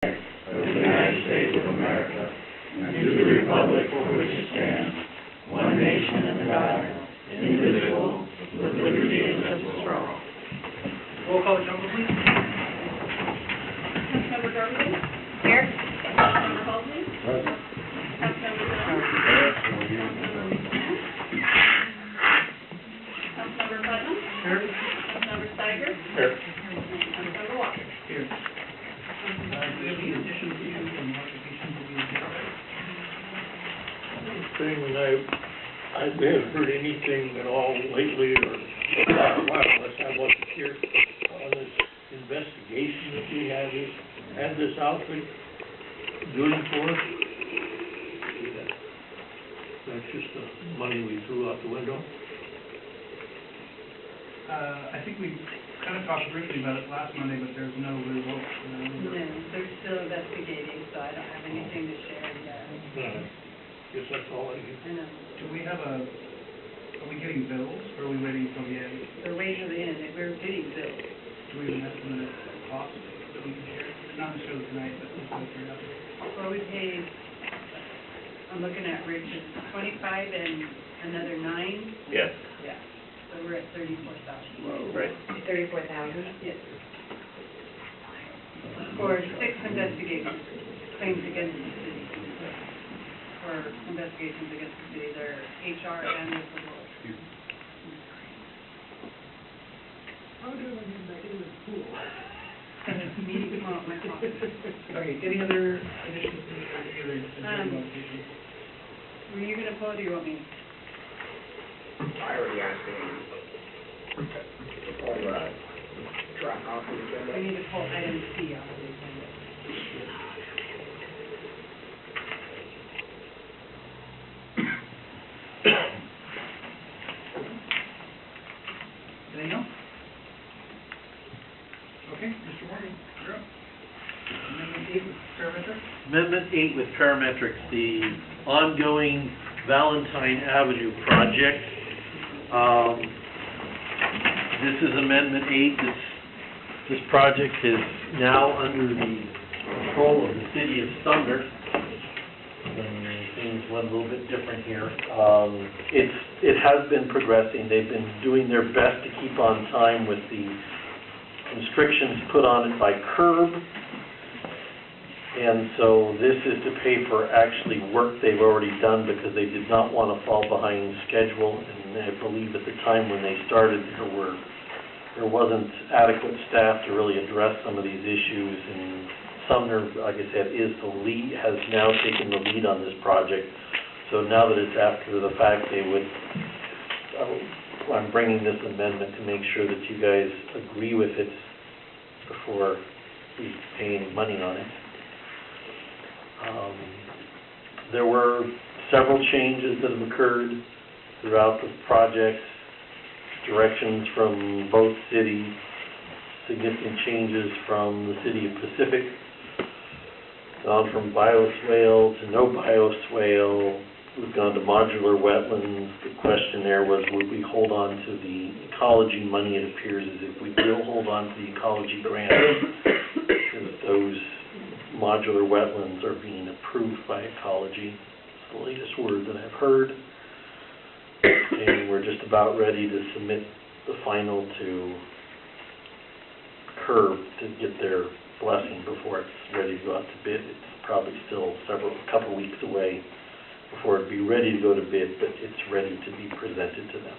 of the United States of America, and to the republic for which it stands, one nation under God, indivisible, with liberty and justice for all. Roll call, John, please. Councilmember Garvin? Here. Councilmember Halsey? Present. Councilmember Brown? Councilmember Putnam? Here. Councilmember Steiger? Here. Councilmember Walker? Here. Do we have any additions to and modifications to the agenda? Thing, I haven't heard anything at all lately, or unless I wasn't here, on this investigation that we had this outfit doing for us. That's just the money we threw out the window. I think we kind of talked briefly about it last Monday, but there's no result. No, they're still investigating, so I don't have anything to share yet. Guess that's all I can. I know. Do we have are we getting bills, or are we waiting until the end? They're waiting till the end. We're getting billed. Do we have an estimate of the cost that we can share? Not necessarily tonight, but just go through that. Well, we paid, I'm looking at Rich's 25 and another 9. Yes. Yeah. So we're at 34,000. Right. 34,000? Yes. For 6 investigations, claims against the city. For investigations against the city, they're HR and whistleblower. How do I get back into the pool? Meeting tomorrow at my office. Okay, any other additions to any other agenda modifications? Were you gonna pull it or you want me? I already asked him. Drop off the agenda. I need to pull item C off of the agenda. Anything else? Okay, Mr. Morgan, you're up. Amendment 8 with parametrics. Amendment 8 with parametrics, the ongoing Valentine Avenue project. This is Amendment 8. This project is now under the control of the city of Sumner. Things went a little bit different here. It has been progressing. They've been doing their best to keep on time with the constrictions put on it by curb. And so this is to pay for actually work they've already done because they did not want to fall behind schedule. And I believe at the time when they started, there wasn't adequate staff to really address some of these issues. And Sumner, like I said, has now taken the lead on this project. So now that it's after the fact, I'm bringing this amendment to make sure that you guys agree with it before we pay any money on it. There were several changes that have occurred throughout the project, directions from both cities, significant changes from the city of Pacific, gone from bioswale to no bioswale. We've gone to modular wetlands. The question there was, would we hold on to the ecology money? It appears as if we will hold on to the ecology grant because those modular wetlands are being approved by ecology. It's the latest word that I've heard. And we're just about ready to submit the final to CURB to get their blessing before it's ready to go out to bid. It's probably still a couple weeks away before it'd be ready to go to bid, but it's ready to be presented to them.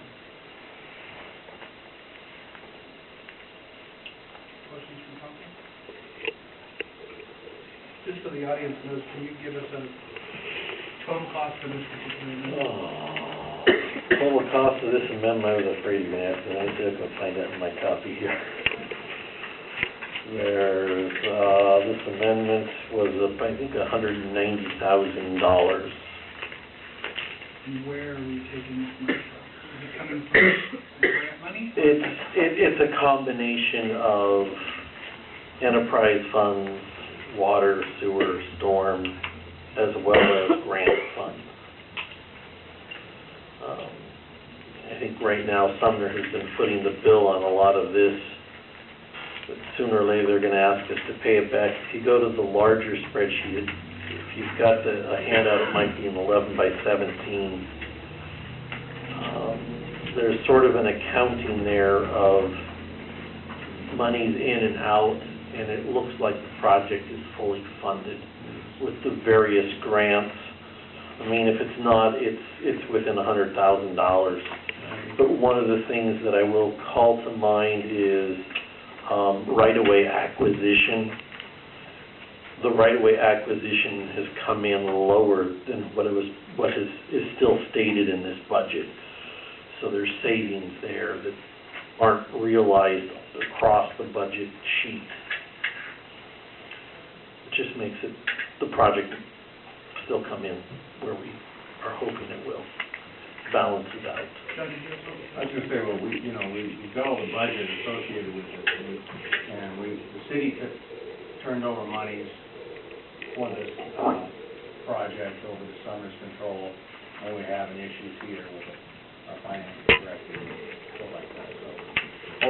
Questions from council? Just so the audience knows, can you give us a total cost for this particular amendment? Total cost of this amendment, I was afraid you were going to ask me. I said I can find that in my copy here. There's, this amendment was, I think, $190,000. And where are we taking this money from? Is it coming from the grant money? It's a combination of enterprise funds, water, sewer, storm, as well as grant funds. I think right now Sumner has been footing the bill on a lot of this. Let's sooner or later, they're gonna ask us to pay it back. If you go to the larger spreadsheet, if you've got a handout, it might be an 11 by 17. There's sort of an accounting there of monies in and out, and it looks like the project is fully funded with the various grants. I mean, if it's not, it's within $100,000. But one of the things that I will call to mind is right-of-way acquisition. The right-of-way acquisition has come in lower than what is still stated in this budget. So there's savings there that aren't realized across the budget sheet. It just makes the project still come in where we are hoping it will. Balance it out. I was gonna say, well, we've got all the budget associated with it, and the city turned over monies for this project over the summer's control, when we have an issue here with our finance director and stuff like that. So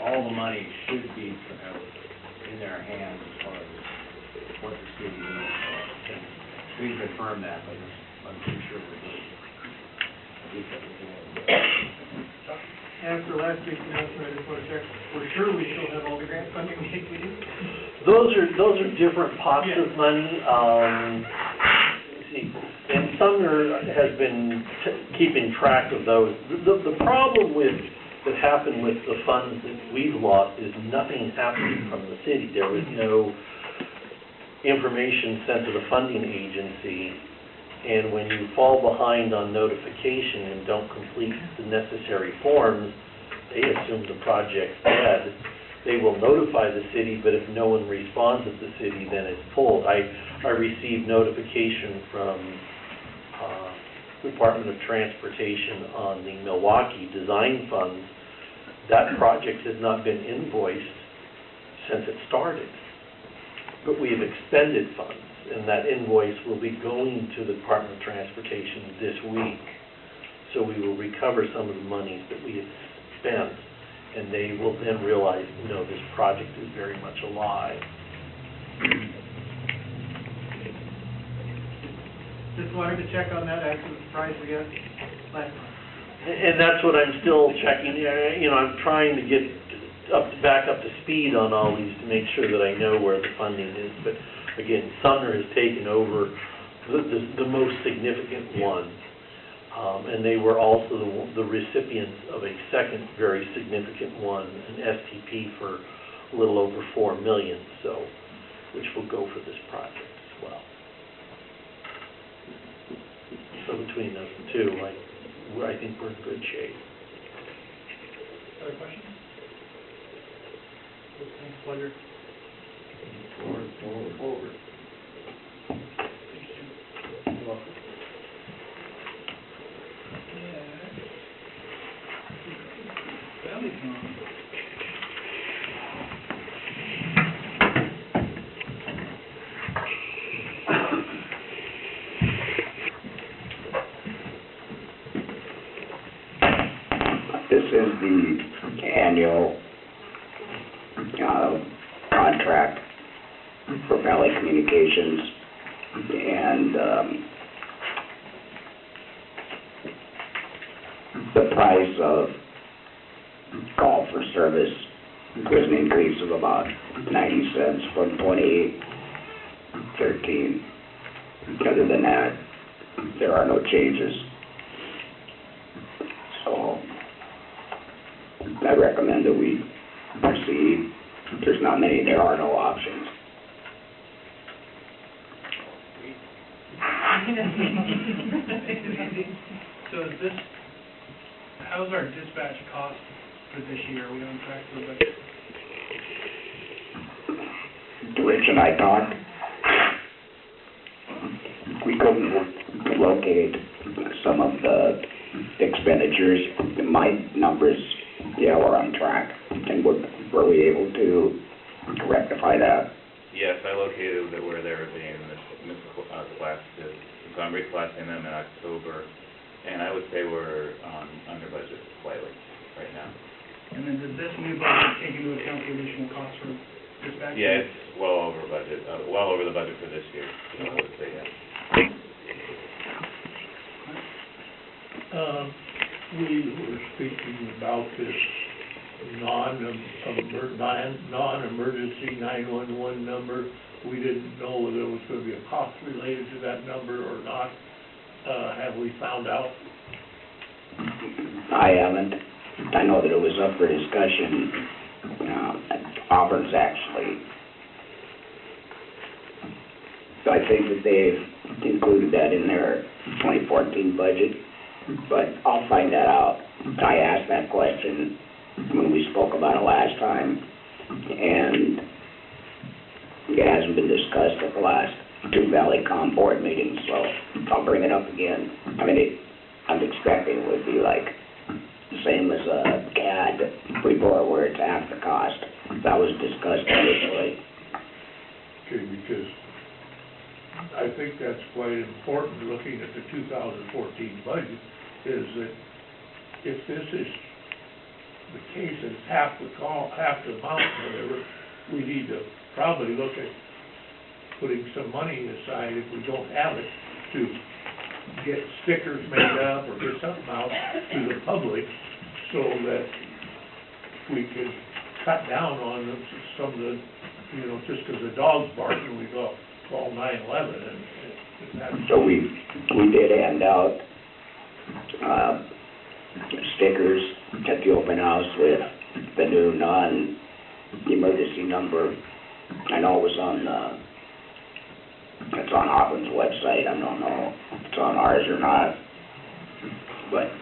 all the money should be in their hands as far as what the city needs. So we can confirm that, but I'm pretty sure we're doing it. After last week's announcement, I just want to check, we're sure we still have all the grant funding we need? Those are different pots of money. And Sumner has been keeping track of those. The problem that happened with the funds that we've lost is nothing happening from the city. There was no information sent to the funding agency, and when you fall behind on notification and don't complete the necessary forms, they assume the project's dead. They will notify the city, but if no one responds at the city, then it's pulled. I received notification from Department of Transportation on the Milwaukee design funds. That project has not been invoiced since it started, but we have expended funds, and that invoice will be going to the Department of Transportation this week. So we will recover some of the monies that we have spent, and they will then realize, no, this project is very much alive. Just wanted to check on that after the surprise we got last month. And that's what I'm still checking. I'm trying to get back up to speed on all these to make sure that I know where the funding is. But again, Sumner has taken over the most significant one. And they were also the recipients of a second very significant one, an STP for a little over $4 million, which will go for this project as well. So between those two, I think we're in good shape. Other questions? Pleasure. Forward. You're welcome. This is the annual contract for Valley Communications, and the price of call for service was an increase of about 90 cents from 28.13. Other than that, there are no changes. So I recommend that we proceed. There's not many, there are no options. So is this, how's our dispatch cost for this year? Are we on track for the budget? Rich and I talked. We couldn't locate some of the expenditures. My numbers, were on track. And were we able to rectify that? Yes, I located where they were being misclassed. So I'm reclassing them in October, and I would say we're under budget slightly right now. And then does this new budget take into account the additional costs for dispatch? Yeah, it's well over budget, well over the budget for this year, so I would say, yeah. We were speaking about this non-emergency 911 number. We didn't know whether there was gonna be a cost related to that number or not. Have we found out? I haven't. I know that it was up for discussion, Auburn's actually. So I think that they've included that in their 2014 budget, but I'll find that out. I asked that question when we spoke about it last time, and it hasn't been discussed at the last two Valleycom board meetings, so I'll bring it up again. I mean, I'm expecting it would be like the same as a CAD report where it's half the cost. That was discussed initially. Okay, because I think that's quite important, looking at the 2014 budget, is that if this is the case, it's half the amount, whatever, we need to probably look at putting some money aside, if we don't have it, to get stickers made up or get something out to the public so that we can cut down on some of the, just because the dog's barking, we go call 911 and that's... So we did hand out stickers at the open house with the new non-emergency number. I know it was on, it's on Auburn's website. I don't know if it's on ours or not, but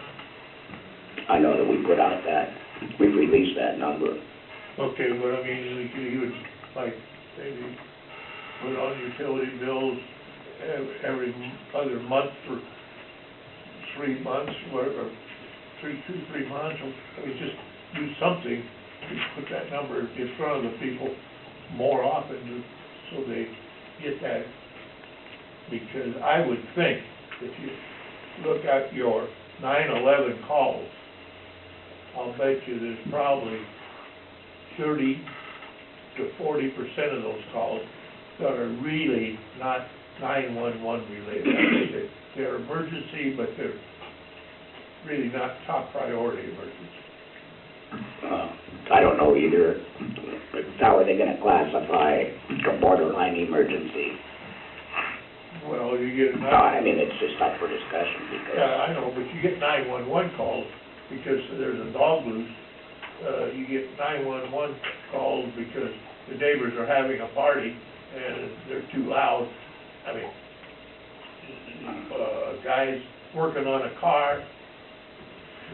I know that we put out that, we released that number. Okay, but I mean, you would, like, maybe put on utility bills every other month for 3 months, whatever, 3 months, I mean, just do something to put that number in front of the people more often so they get that. Because I would think if you look at your 911 calls, I'll bet you there's probably 30 to 40% of those calls that are really not 911 related. They're emergency, but they're really not top priority emergency. I don't know either. How are they going to classify a borderline emergency? Well, you get... No, I mean, it's just up for discussion because... Yeah, I know, but you get 911 calls because there's a dog loose. You get 911 calls because the neighbors are having a party and they're too loud. I mean, guys working on a car in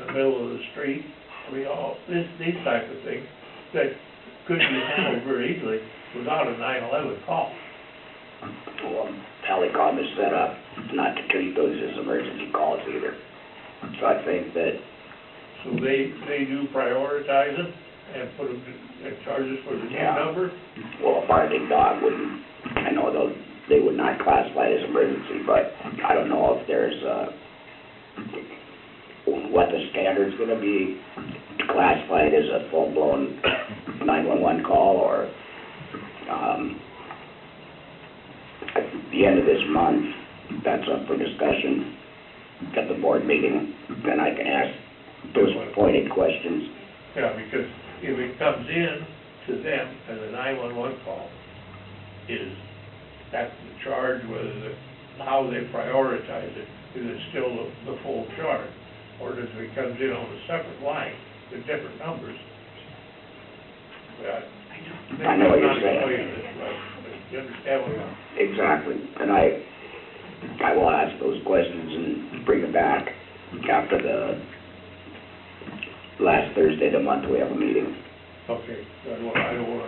the middle of the street. I mean, all these type of things that could be handled very easily without a 911 call. Well, Valleycom is set up not to treat those as emergency calls either. So I think that... So they do prioritize them and put them at charges for the new number? Well, a barking dog wouldn't, I know they would not classify it as emergency, but I don't know if there's what the standard's going to be to classify it as a full-blown 911 call or at the end of this month, that's up for discussion at the board meeting, then I can ask those pointed questions. Yeah, because if it comes in to them as a 911 call, that's the charge, how they prioritize it, is it still the full charge? Or does it comes in on a separate line with different numbers? I know what you're saying. You understand what I'm... Exactly, and I will ask those questions and bring it back after the last Thursday of the month we have a meeting. Okay, I don't want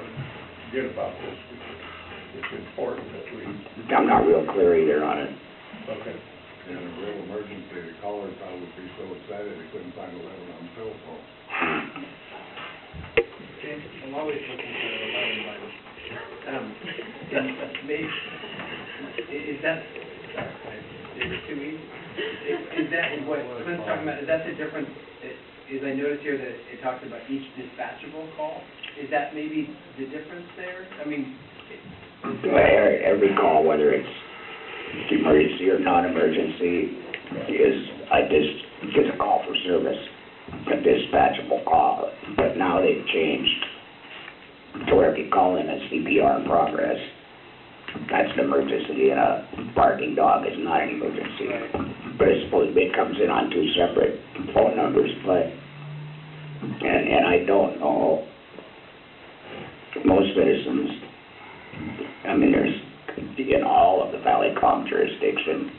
to forget about this because it's important that we... I'm not real clear either on it. Okay. In a real emergency, the callers probably would be so excited they couldn't find 11 on the telephone. Okay, I'm always looking for 11 by maybe, is that, sorry, it's too easy. Is that what Clint's talking about, is that the difference, is I noticed here that it talks about each dispatchable call. Is that maybe the difference there? I mean, Every call, whether it's emergency or non-emergency, I just get a call for service, a dispatchable call. But now they've changed to where if you call in a CPR in progress, that's an emergency, and a barking dog is not an emergency. But I suppose it comes in on two separate phone numbers, but, and I don't know, most citizens, I mean, there's, in all of the Valleycom jurisdiction,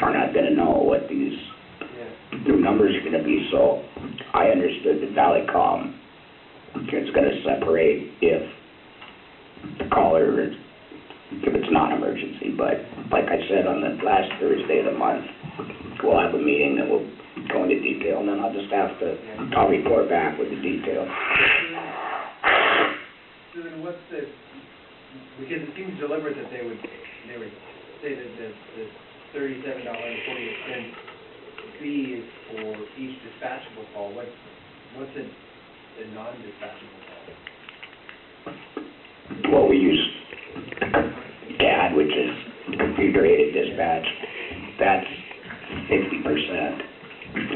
are not gonna know what these new numbers are gonna be, so I understood that Valleycom is gonna separate if the caller, if it's non-emergency, but like I said, on the last Thursday of the month, we'll have a meeting and we'll go into detail, and then I'll just have to, I'll report back with the detail. So then what's the, because it seems deliberate that they would say that the $37.48 fee is for each dispatchable call. What's a non-dispatchable call? Well, we use CAD, which is computer-aided dispatch. That's 50%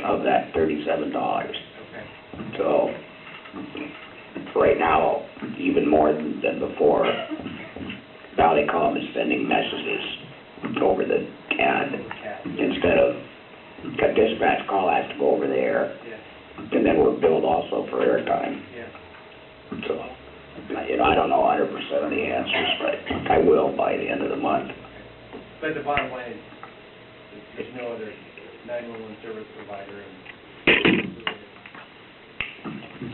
of that $37. Okay. So, right now, even more than before, Valleycom is sending messages over the CAD instead of a dispatch call has to go over there. Yeah. And then we're billed also for airtime. Yeah. So, I don't know 100% of the answers, but I will by the end of the month. But the bottom line is, there's no other 911 service provider in.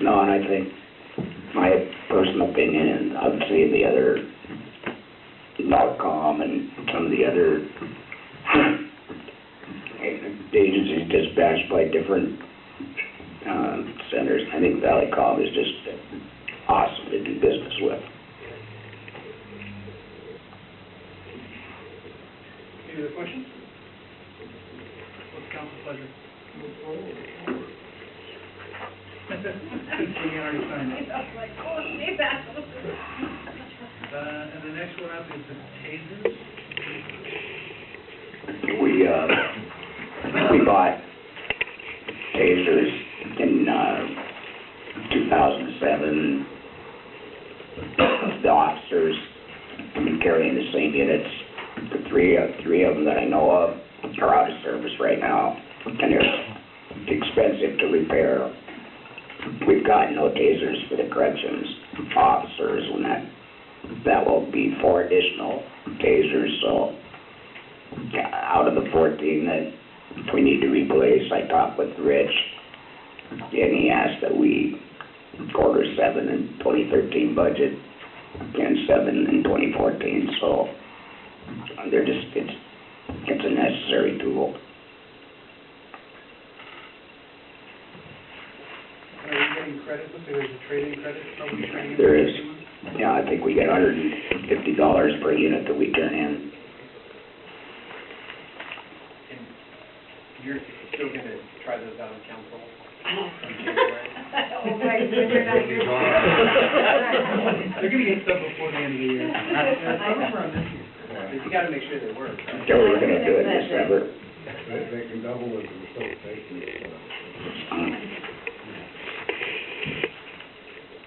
No, and I think my personal opinion, and obviously the other Valleycom and some of the other agencies dispatched by different centers, I think Valleycom is just awesome to do business with. Any other questions? What's council's pleasure? Move forward. We already signed it. And the next one up is the Tasers. We bought Tasers in 2007. The officers have been carrying the same units. The three of them that I know of are out of service right now, and they're expensive to repair. We've got no Tasers for the corrections officers, and that will be 4 additional Tasers. So out of the 14 that we need to replace, I talked with Rich, and he asked that we order 7 in 2013 budget and 7 in 2014. So they're just, it's a necessary tool. Are we getting credit? Looks like there's a trade-in credit. Are we trading in? There is. Yeah, I think we get $150 per unit that we turn in. And you're still going to try those out on council in January? Oh, right, they're not here. They're going to get stuff before the end of the year. Some of them are on this year. But you got to make sure they work, right? So we're going to do it in December. They can double it, and still taking it.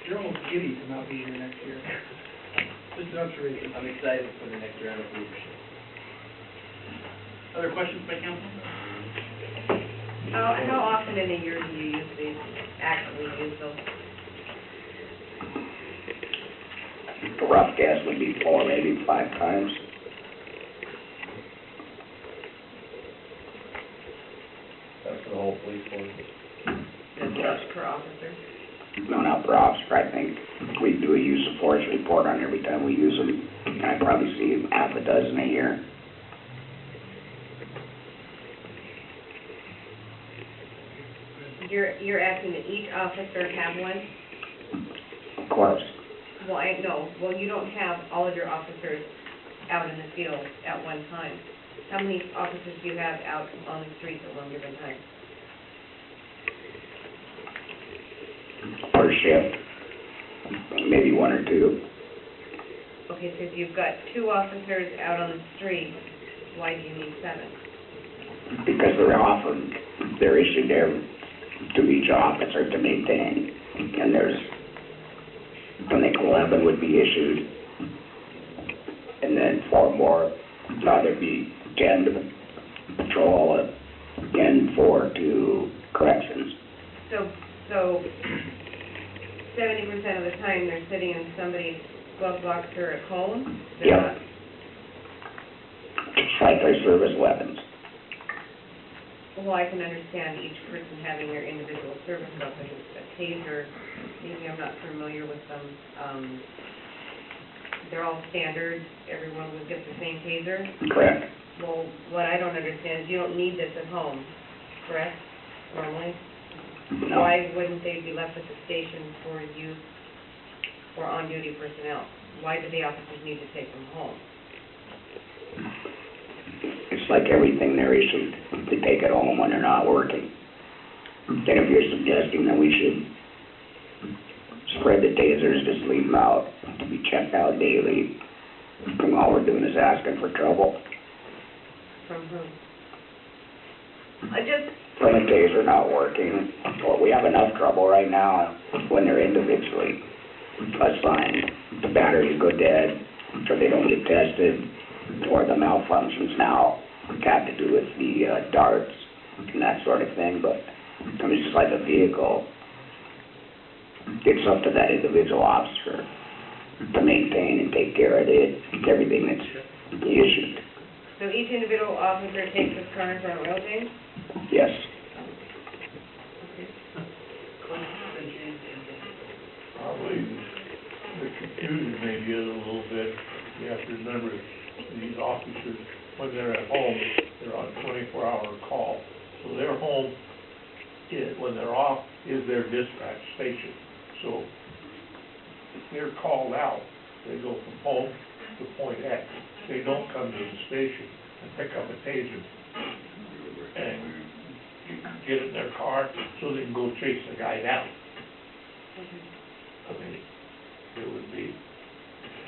You're almost giddy to not be here next year. Just an observation. I'm excited for the next round of leadership. Other questions by council? How often in a year do you use these, actually use those? A rough guess would be 4, maybe 5 times. That's the whole police force. Per officer? No, not per officer. I think we do a use of force report on every time we use them. And I probably see half a dozen a year. You're asking that each officer have one? Of course. Well, well, you don't have all of your officers out in the field at one time. How many officers do you have out on the streets at one given time? per shift, maybe one or two. Okay, so if you've got 2 officers out on the street, why do you need 7? Because they're issued there to each officer to maintain, and I think 11 would be issued, and then 4 more, there'd be 10 to patrol and 4 to corrections. So 70% of the time, they're sitting in somebody's glove box or at home? They're Yep. not- Just like their service weapons. Well, I can understand each person having their individual service weapon. A taser, maybe I'm not familiar with them. They're all standard, everyone would get the same taser? Correct. Well, what I don't understand is you don't need this at home, correct, normally? No. Why wouldn't they be left at the station for use for on-duty personnel? Why do the officers need to take them home? It's like everything they're issued, they take it home when they're not working. And if you're suggesting that we should spread the tasers, just leave them out, to be checked out daily, and all we're doing is asking for trouble. From whom? I just, When the taser not working, or we have enough trouble right now when they're individually assigned. The batteries go dead, or they don't get tested, or the malfunctions now have to do with the darts and that sort of thing, but I mean, it's just like a vehicle. It's up to that individual officer to maintain and take care of everything that's issued. so each individual officer takes his car for an oil change? Yes. Probably the confusion maybe is a little bit, you have to remember, these officers, when they're at home, they're on 24-hour call. So their home, when they're off, is their dispatch station. So if they're called out, they go from home to point X. They don't come to the station and pick up a taser and get in their car so they can go chase the guy down. I mean, it would be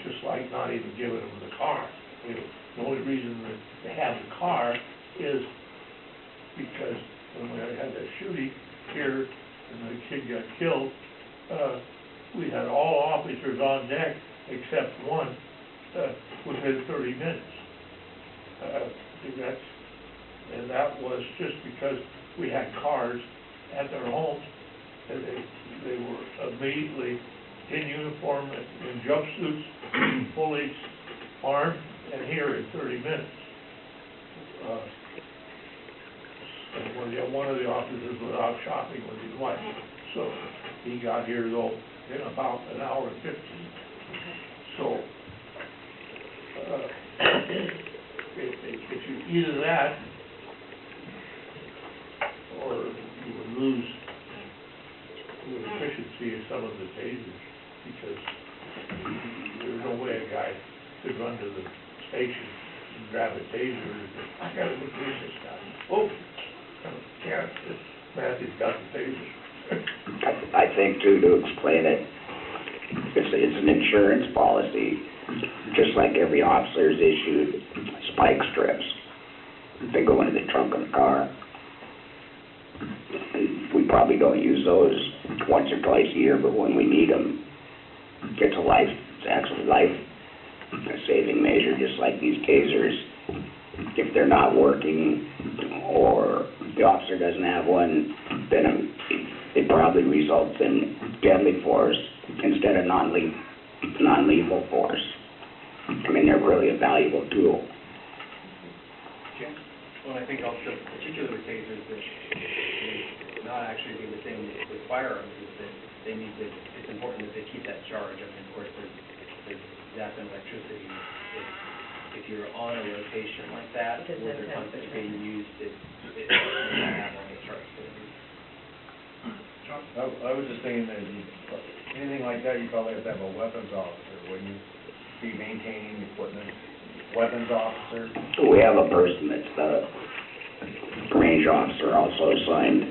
just like not even giving them the car. I mean, the only reason that they have the car is because when we had that shooting here and the kid got killed, we had all officers on deck except one within 30 minutes. And that was just because we had cars at their homes, and they were immediately in uniform, in jumpsuits, fully armed, and here in 30 minutes. And one of the officers was out shopping with his wife, so he got here though in about an hour and 15. So, if you either that, or you would lose the efficiency of some of the tasers, because there's no way a guy could run to the station and grab a taser and say, I gotta go chase this guy. Oh, yeah, Matthew's got the taser. I think too, to explain it, it's an insurance policy, just like every officer is issued spike strips. They go into the trunk of the car. We probably don't use those once or twice a year, but when we need them, it's actually life-saving measure, just like these tasers. If they're not working, or the officer doesn't have one, then it probably results in deadly force instead of non-lethal force. I mean, they're really a valuable tool. Well, I think also, particularly with tasers, that they not actually being the same with firearms, is that they need to, it's important that they keep that charge. I mean, of course, there's gas and electricity. If you're on a rotation like that, It doesn't where there's have something to. being used, it may not have all the charge. I was just thinking that anything like that, you probably have to have a weapons officer, wouldn't you? Be maintaining equipment, weapons officer. We have a person that's the range officer also assigned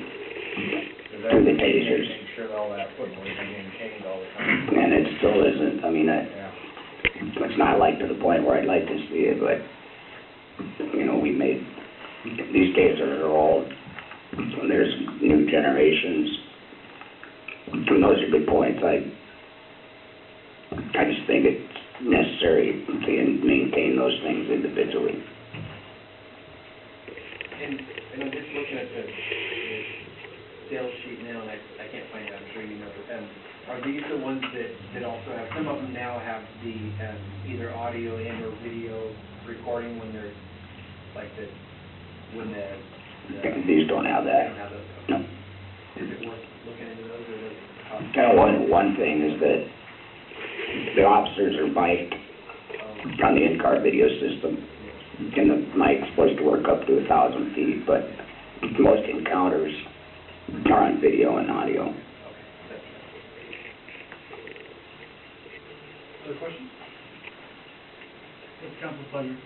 to the tasers. sure that all that equipment was maintained all the time. And it still isn't, I mean, Yeah. it's not like to the point where I'd like to see it, but, you know, these tasers are old, and there's new generations. And those are good points. I just think it's necessary to maintain those things individually. And I'm just looking at the sales sheet now, and I can't find it, I'm sure you know, are these the ones that also have, some of them now have the, either audio and or video recording when they're, like when the These don't have they that. don't have those? No. Is it worth looking into those, or those? Kind of one thing is that the officers are mic'd on the in-car video system, and the mic's supposed to work up to 1,000 feet, but most encounters are on video and audio. Other questions? Council pleasure.